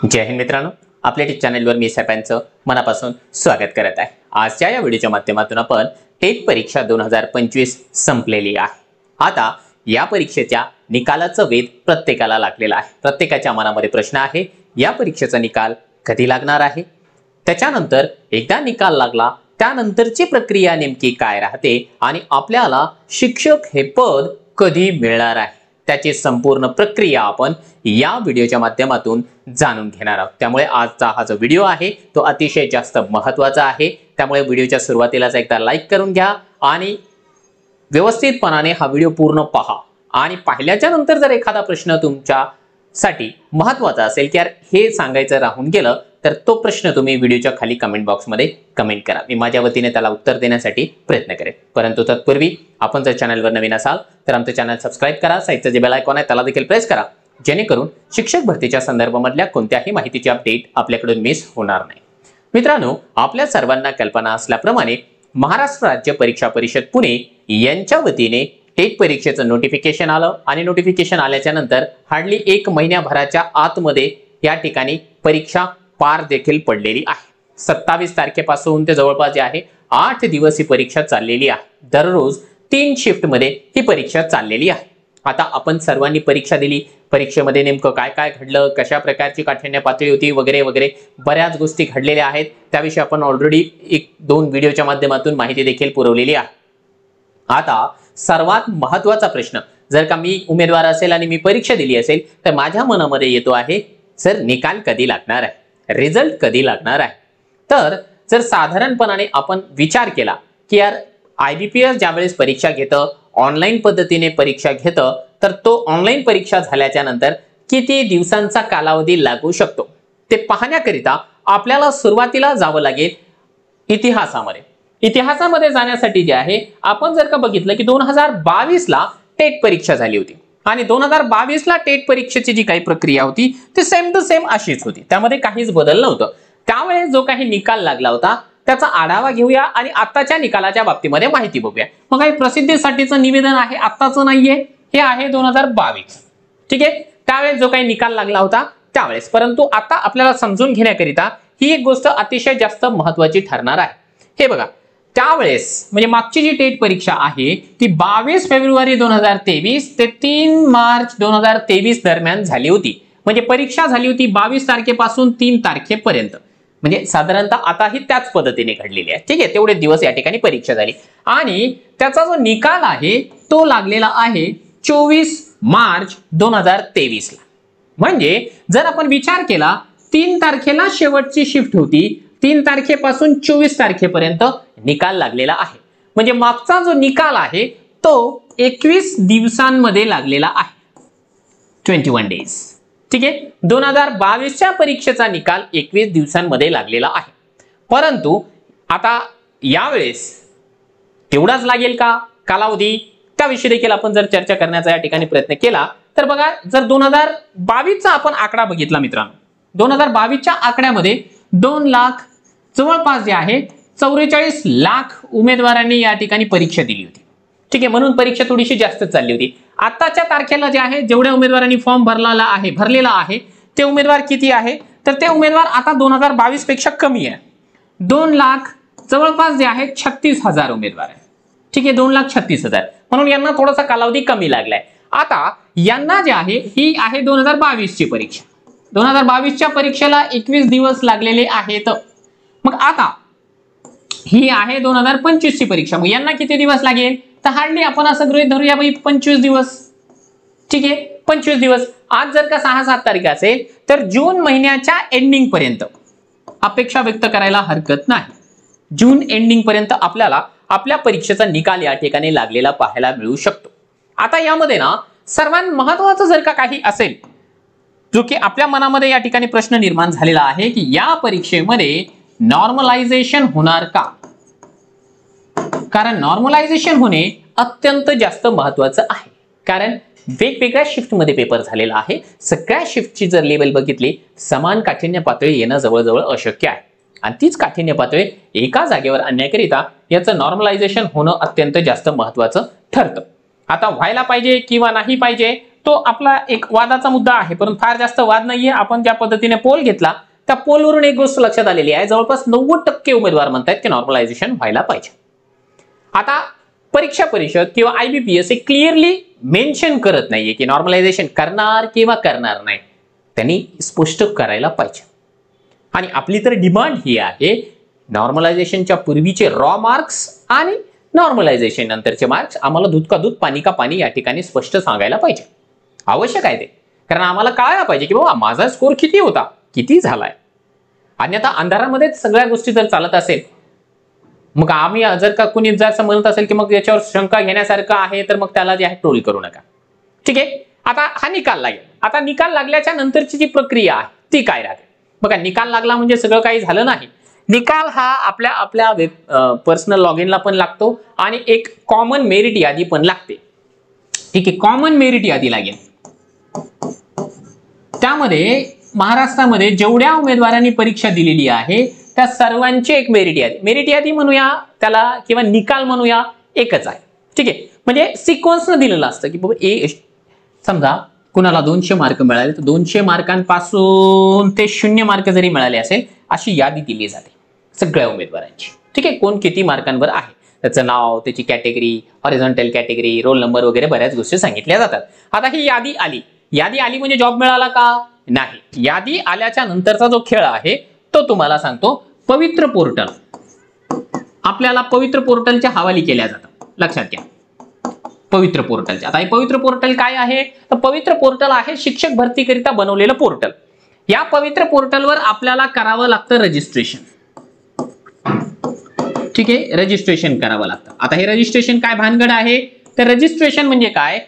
जय हिंद मित्रांनो, आपल्या टेक चॅनलवर मी सर्वांचं मनापासून स्वागत करत आहे। आजच्या या व्हिडिओच्या माध्यमातून आपण टेट परीक्षा 2025 संपलेली आहे। आता या परीक्षेच्या निकालाचं वेध प्रत्येकाला लागलेला आहे। प्रत्येकाच्या मनामध्ये प्रश्न आहे, या परीक्षेचा निकाल कधी लागणार आहे, त्याच्यानंतर एकदा निकाल लागला त्यानंतरची प्रक्रिया नेमकी काय राहते आणि आपल्याला शिक्षक हे पद कधी मिळणार आहे, त्याची संपूर्ण प्रक्रिया आपण या व्हिडिओच्या माध्यमातून जाणून घेणार आहोत। त्यामुळे आजचा हा जो व्हिडिओ आहे तो अतिशय जास्त महत्त्वाचा आहे। त्यामुळे व्हिडिओच्या सुरुवातीलाच एकदा लाईक करून घ्या आणि व्यवस्थितपणाने हा व्हिडिओ पूर्ण पहा। आणि पाहिल्याच्या नंतर जर एखादा प्रश्न तुमच्यासाठी महत्त्वाचा असेल की यार हे सांगायचं राहून गेलं, तर तो प्रश्न तुम्ही व्हिडिओच्या खाली कमेंट बॉक्समध्ये कमेंट करा। मी माझ्या वतीने त्याला उत्तर देण्यासाठी प्रयत्न करेन। परंतु तत्पूर्वी आपण जर चॅनलवर नवीन असाल तर आमचं चॅनल सबस्क्राइब करा, साईडचं जे बेल आयकॉन आहे त्याला देखील प्रेस करा, जेणेकरून शिक्षक भरतीच्या संदर्भामधल्या कोणत्याही माहितीची अपडेट आपल्याकडून मिस होणार नाही। मित्रांनो, आपल्या सर्वांना कल्पना असल्याप्रमाणे महाराष्ट्र राज्य परीक्षा परिषद पुणे यांच्या वतीने टेट परीक्षेचं नोटिफिकेशन आलं आणि नोटिफिकेशन आल्याच्या नंतर हार्डली 1 महिन्याभराच्या आतमध्ये या ठिकाणी परीक्षा पार देखील पडलेली आहे। 27 तारखेपासून ते जवळपास जे आहे 8 दिवस ही परीक्षा चाललेली आहे। दररोज 3 शिफ्ट मध्ये ही परीक्षा चाललेली आहे। आता आपण सर्वांनी परीक्षा दिली, परीक्षेमध्ये नेमकं काय काय घडलं, कशा प्रकारची काठिण्य पातळी होती वगैरे वगैरे बऱ्याच गोष्टी घडलेल्या आहेत। त्याविषयी आपण ऑलरेडी 1-2 व्हिडिओच्या माध्यमातून माहिती देखील पुरवलेली आहे। आता सर्वात महत्त्वाचा प्रश्न, जर का मी उमेदवार असेल आणि मी परीक्षा दिली असेल तर माझ्या मनामध्ये येतो आहे, सर निकाल कधी लागणार आहे, रिझल्ट कधी लागणार आहे। तर जर साधारणपणाने आपण विचार केला की यार IBPS ज्यावेळेस परीक्षा घेतं, ऑनलाईन पद्धतीने परीक्षा घेतं, तर तो ऑनलाईन परीक्षा झाल्याच्या नंतर किती दिवसांचा कालावधी लागू शकतो ते पाहण्याकरिता आपल्याला सुरुवातीला जावं लागेल इतिहासामध्ये। इतिहासामध्ये जाण्यासाठी जे आहे आपण जर का बघितलं की 2022 ला टेट परीक्षा झाली होती आणि 2022 ला टेट परीक्षेची जी काही प्रक्रिया होती ती सेम टू सेम अशीच होती, त्यामध्ये काहीच बदल नव्हतं। त्यावेळेस जो काही निकाल लागला होता त्याचा आढावा घेऊया आणि आताच्या निकालाच्या बाबतीमध्ये माहिती बघूया। मग हे प्रसिद्धीसाठीचं निवेदन आहे, आताचं नाहीये, हे आहे 2022, ठीक आहे। त्यावेळेस जो काही निकाल लागला होता त्यावेळेस, परंतु आता आपल्याला समजून घेण्याकरिता ही एक गोष्ट अतिशय जास्त महत्त्वाची ठरणार आहे। हे बघा, त्यावेळेस म्हणजे मागची जी टेट परीक्षा आहे ती 22 फेब्रुवारी 2023 ते 3 मार्च 2023 दरम्यान झाली होती। म्हणजे परीक्षा झाली होती 22 तारखेपासून 3 तारखेपर्यंत, म्हणजे साधारणतः आताही त्याच पद्धतीने घडलेली आहे, ठीक आहे। तेवढे दिवस या ठिकाणी परीक्षा झाली आणि त्याचा जो निकाल आहे तो लागलेला आहे 24 मार्च 2023 ला। म्हणजे जर आपण विचार केला 3 तारखेला शेवटची शिफ्ट होती, 3 तारखेपासून 24 तारखेपर्यंत निकाल लागलेला आहे। म्हणजे मागचा जो निकाल आहे तो 21 दिवसांमध्ये लागलेला आहे, 21 डेज, ठीक आहे। 2022 च्या परीक्षेचा निकाल 21 दिवसांमध्ये लागलेला आहे। परंतु आता यावेळेस तेवढाच लागेल का कालावधी, त्याविषयी देखील आपण जर चर्चा करण्याचा या ठिकाणी प्रयत्न केला तर बघा, जर 2022 चा आपण आकडा बघितला मित्रांनो, 2022 च्या आकड्यामध्ये 2 लाख जवळपास जे आहे 44 लाख उमेदवारांनी या ठिकाणी परीक्षा दिली होती, ठीक आहे। म्हणून परीक्षा थोडीशी जास्त चालली होती। आताच्या तारखेला जे आहे जेवढ्या उमेदवारांनी फॉर्म भरलेला आहे ते उमेदवार किती आहे, तर ते उमेदवार आता 2022 पेक्षा कमी आहे। 2 लाख जवळपास जे आहे 36,000 उमेदवार आहे, ठीक आहे, 2,36,000, म्हणून यांना थोडासा कालावधी कमी लागलाय। आता यांना जे आहे ही आहे 2022 ची परीक्षा, 2022 च्या परीक्षेला 21 दिवस लागलेले आहेत। मग आता ही आहे 2025 ची परीक्षा, मग यांना किती दिवस लागेल, तर हार्डली आपण असं गृहीत धरूया बाई 25 दिवस, ठीक आहे। 25 दिवस, आज जर का 6-7 तारीख असेल तर जून महिन्याच्या एंडिंग पर्यंत अपेक्षा व्यक्त करायला हरकत नाही। जून एंडिंग पर्यंत आपल्याला आपल्या परीक्षेचा निकाल या ठिकाणी लागलेला पाहायला मिळू शकतो। आता यामध्ये ना सर्वात महत्त्वाचं जर का काही असेल जो की आपल्या मनामध्ये या ठिकाणी प्रश्न निर्माण झालेला आहे की या परीक्षेमध्ये नॉर्मलायझेशन होणार का, कारण नॉर्मलायझेशन होणे अत्यंत जास्त महत्त्वाचं आहे। कारण वेगवेगळ्या शिफ्ट मध्ये पेपर झालेला आहे, सगळ्या शिफ्टची जर लेवल बघितली समान काठिण्य पातळी येणं जवळजवळ अशक्य आहे आणि तीच काठिण्य पातळी एका जागेवर आणण्याकरिता याचं नॉर्मलायझेशन होणं अत्यंत जास्त महत्त्वाचं ठरतं। आता व्हायला पाहिजे किंवा नाही पाहिजे तो आपला एक वादाचा मुद्दा आहे, परंतु फार जास्त वाद नाहीये. आपण ज्या पद्धतीने पोल घेतला त्या पोलवरून एक गोष्ट लक्षात आलेली आहे, जवळपास 90% उमेदवार म्हणतात की नॉर्मलायझेशन व्हायला पाहिजे. आता परीक्षा परिषद किंवा IBPS हे क्लिअरली मेन्शन करत नाहीये की नॉर्मलायझेशन करणार किंवा करणार नाही, त्यांनी स्पष्ट करायला पाहिजे. आणि आपली तर डिमांड ही आहे, नॉर्मलायझेशनच्या पूर्वीचे रॉ मार्क्स आणि नॉर्मलायझेशन नंतरचे मार्क्स आम्हाला दूध का दूध पाणी का पाणी या ठिकाणी स्पष्ट सांगायला पाहिजे. आवश्यक आहे ते, कारण आम्हाला कळायला पाहिजे की बाबा माझा स्कोर किती होता, किती झालाय. अन्यथा अंधारामध्येच सगळ्या गोष्टी जर चालत असेल, मग आम्ही जर का कुणी जर असं म्हणत असेल की मग याच्यावर शंका घेण्यासारखं आहे, तर मग त्याला जे आहे ट्रोल करू नका. ठीक आहे. आता हा निकाल लागेल. आता निकाल लागल्याच्या नंतरची जी प्रक्रिया आहे ती काय राहते बघा. निकाल लागला म्हणजे सगळं काही झालं नाही. निकाल हा आपल्या पर्सनल लॉग इनला पण लागतो आणि एक कॉमन मेरिट यादी पण लागते. ठीक आहे. कॉमन मेरिट यादी लागेल. त्यामध्ये महाराष्ट्रामध्ये जेवढ्या उमेदवारांनी परीक्षा दिलेली आहे त्या सर्वांची एक मेरिट यादी म्हणूया त्याला, किंवा निकाल म्हणूया, एकच आहे. ठीक आहे. म्हणजे सिक्वेन्सनं दिलेलं असतं की बाबा समजा कुणाला 200 मार्क मिळाले तर 200 मार्कांपासून ते 0 मार्क जरी मिळाले असेल अशी यादी दिली जाते सगळ्या उमेदवारांची. ठीक आहे. कोण किती मार्कांवर आहे, त्याचं नाव, त्याची category, horizontal category, roll number वगैरे बऱ्याच गोष्टी सांगितल्या जातात. आता ही यादी आली म्हणजे जॉब मिळाला का? नाही. यादी आल्याच्या नंतरचा जो खेळ आहे तो तुम्हाला सांगतो. पवित्र पोर्टल, आपल्याला पवित्र पोर्टलच्या हवाली केल्या जातात. लक्षात घ्या, पवित्र पोर्टलच्या. आता हे पवित्र पोर्टल काय आहे, तर पवित्र पोर्टल आहे शिक्षक भरतीकरिता बनवलेलं पोर्टल. या पवित्र पोर्टलवर आपल्याला करावं लागतं रजिस्ट्रेशन. ठीक आहे. रजिस्ट्रेशन करावं लागतं. आता हे रजिस्ट्रेशन काय भानगड आहे, तर रजिस्ट्रेशन म्हणजे काय,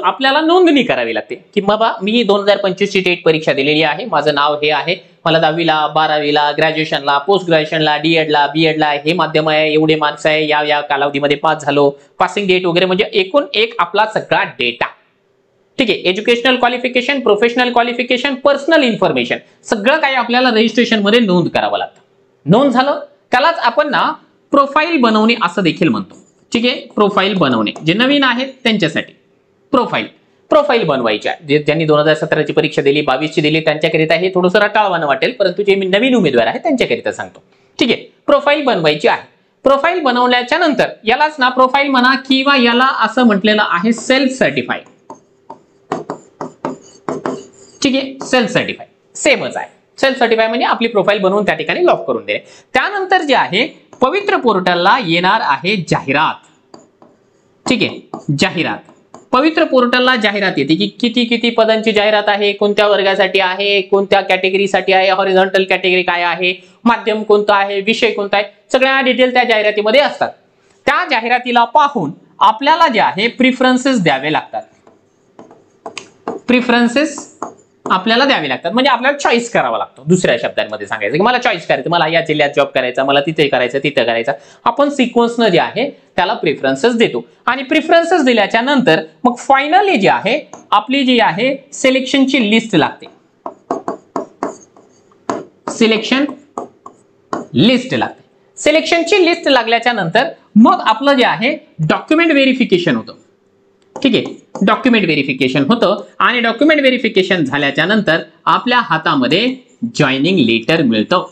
आपल्याला नोंदणी करावी लागते की बाबा मी 2025 ची टेट परीक्षा दिलेली आहे, माझं नाव हे आहे, मला 10वीला 12वीला ग्रॅज्युएशनला पोस्ट ग्रॅज्युएशनला बीएडला हे माध्यम आहे, एवढे मार्क्स आहे, या कालावधीमध्ये पास झालो, पासिंग डेट वगैरे, म्हणजे एकूण एक आपला सगळा डेटा. ठीक आहे. Educational qualification, professional qualification, personal information सगळं काही आपल्याला रजिस्ट्रेशन मध्ये नोंद करावं लागतं. नोंद झालं त्यालाच आपण ना प्रोफाईल बनवणे असं देखील म्हणतो. ठीक आहे. प्रोफाईल बनवणे, जे नवीन आहेत त्यांच्यासाठी प्रोफाईल बनवायची आहे. ज्यांनी 2017 ची परीक्षा दिली, 22 ची दिली, त्यांच्याकरिता हे थोडंसं रटाळवाणं वाटेल, परंतु जे नवीन उमेदवार आहेत त्यांच्याकरिता सांगतो. ठीक आहे. प्रोफाईल बनवायची आहे. प्रोफाईल बनवल्याच्या नंतर यालाच ना प्रोफाईल म्हणा किंवा याला असं म्हटलेलं आहे सेल्फ सर्टिफाईड. ठीक आहे. सेल्फ सर्टिफाईड सेमच आहे. सेल्फ सर्टिफाय म्हणजे आपली प्रोफाईल बनवून त्या ठिकाणी लॉक करून देणे. त्यानंतर जे आहे पवित्र पोर्टलला येणार आहे जाहिरात. ठीक आहे. जाहिरात, पवित्र पोर्टलला जाहिरात येते की किती पदांची जाहिरात आहे, कोणत्या वर्गासाठी आहे, कोणत्या कॅटेगरीसाठी आहे, हॉरिझॉन्टल कॅटेगरी काय आहे, माध्यम कोणतं आहे, विषय कोणता आहे, सगळ्या डिटेल त्या जाहिरातीमध्ये असतात. त्या जाहिरातीला पाहून आपल्याला जे आहे प्रिफरन्सेस द्यावे लागतात. प्रिफरन्सेस आपल्याला द्यावे लागतात म्हणजे आपल्याला चॉईस करावा लागतो. दुसऱ्या शब्दांमध्ये सांगायचं की मला चॉईस करायचं, मला या जिल्ह्यात जॉब करायचा, मला तिथे करायचं, तिथे करायचं. आपण सिक्वेन्सनं जे आहे त्याला प्रिफरन्सेस देतो आणि प्रिफरन्सेस दिल्याच्या नंतर मग फायनली जे आहे आपली जी आहे सिलेक्शनची लिस्ट लागते. सिलेक्शन लिस्ट लागते. सिलेक्शनची लिस्ट लागल्याच्या नंतर मग आपलं जे आहे डॉक्युमेंट व्हेरिफिकेशन होतं. ठीक आहे. डॉक्युमेंट व्हेरिफिकेशन होतं आणि डॉक्युमेंट व्हेरिफिकेशन झाल्याच्या नंतर आपल्या हातामध्ये जॉईनिंग लेटर मिळतं.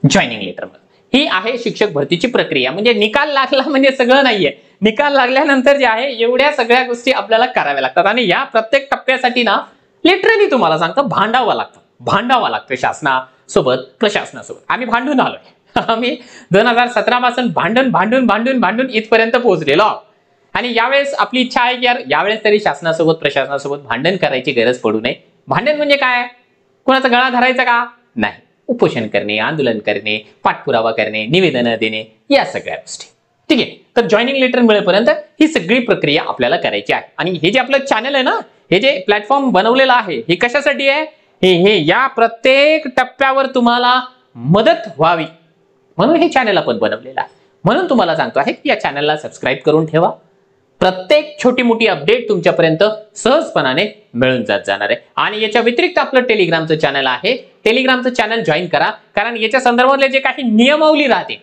जॉईनिंग लेटर ही आहे शिक्षक भरतीची प्रक्रिया. म्हणजे निकाल लागला म्हणजे सगळं नाहीये. निकाल लागल्यानंतर जे आहे एवढ्या सगळ्या गोष्टी आपल्याला कराव्या लागतात आणि या प्रत्येक टप्प्यासाठी ना लिटरली तुम्हाला सांगतो भांडावं लागतं शासनासोबत, प्रशासनासोबत. आम्ही भांडून आलोय. आम्ही 2017 पासून भांडून इथपर्यंत पोहोचलेलो आहोत आणि यावेळेस आपली इच्छा आहे की यार यावेळेस तरी शासनासोबत, प्रशासनासोबत भांडण करायची गरज पडू नये. भांडण म्हणजे काय, कोणाचा गळा धरायचा का नाही, उपोषण करणे, आंदोलन करणे, पाठपुरावा करणे, निवेदन देणे, या सगळ्या गोष्टी. ठीक आहे. तर जॉईनिंग लेटर मिळेपर्यंत ही सगळी प्रक्रिया आपल्याला करायची आहे. आणि हे जे आपलं चॅनल आहे ना, हे जे प्लॅटफॉर्म बनवलेलं आहे हे कशासाठी आहे, हे या प्रत्येक टप्प्यावर तुम्हाला मदत व्हावी म्हणून हे चॅनल आपण बनवलेलं आहे. म्हणून तुम्हाला सांगतो आहे की या चॅनलला सबस्क्राईब करून ठेवा. प्रत्येक छोटी मोठी अपडेट तुमच्यापर्यंत सहजपणाने मिळून जाणार आहे. आणि याच्या व्यतिरिक्त आपलं टेलिग्रामचं चॅनल आहे. टेलिग्रामचं चॅनल जॉईन करा, कारण याच्या संदर्भातले जे काही नियमावली राहते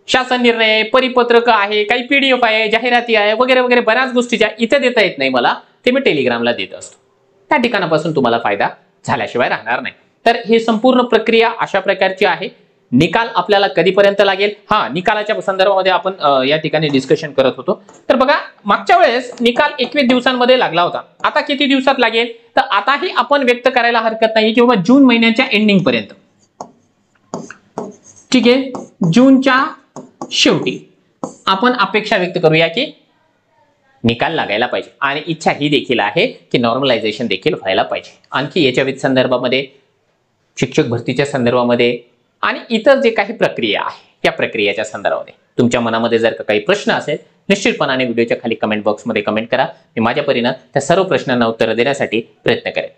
शासन निर्णय आहे, परिपत्रक आहे, काही PDF आहे, जाहिराती आहे, वगैरे वगैरे बऱ्याच गोष्टी ज्या इथे देता येत नाही मला, ते मी टेलिग्रामला देत असतो. त्या ठिकाणापासून तुम्हाला फायदा झाल्याशिवाय राहणार नाही. तर ही संपूर्ण प्रक्रिया अशा प्रकारची आहे. निकाल आपल्याला कधीपर्यंत लागेल, निकालाच्या संदर्भामध्ये आपण या ठिकाणी डिस्कशन करत होतो. तर बघा, मागच्या वेळेस निकाल 21 दिवसांमध्ये लागला होता. आता किती दिवसात लागेल, तर आताही आपण व्यक्त करायला हरकत नाही की बाबा जून महिन्याच्या एंडिंग पर्यंत, ठीक आहे, जूनच्या शेवटी आपण अपेक्षा व्यक्त करूया की निकाल लागायला पाहिजे. आणि इच्छा ही देखील आहे की नॉर्मलायझेशन देखील व्हायला पाहिजे. आणखी याच्या संदर्भामध्ये, शिक्षक भरतीच्या संदर्भामध्ये आणि इतर जे काही प्रक्रिया आहे त्या प्रक्रियेच्या संदर्भामध्ये तुमच्या मनामध्ये जर काही प्रश्न असेल, निश्चितपणाने व्हिडिओच्या खाली कमेंट बॉक्समध्ये कमेंट करा. मी माझ्या परीने त्या सर्व प्रश्नांना उत्तर देण्यासाठी प्रयत्न करेन.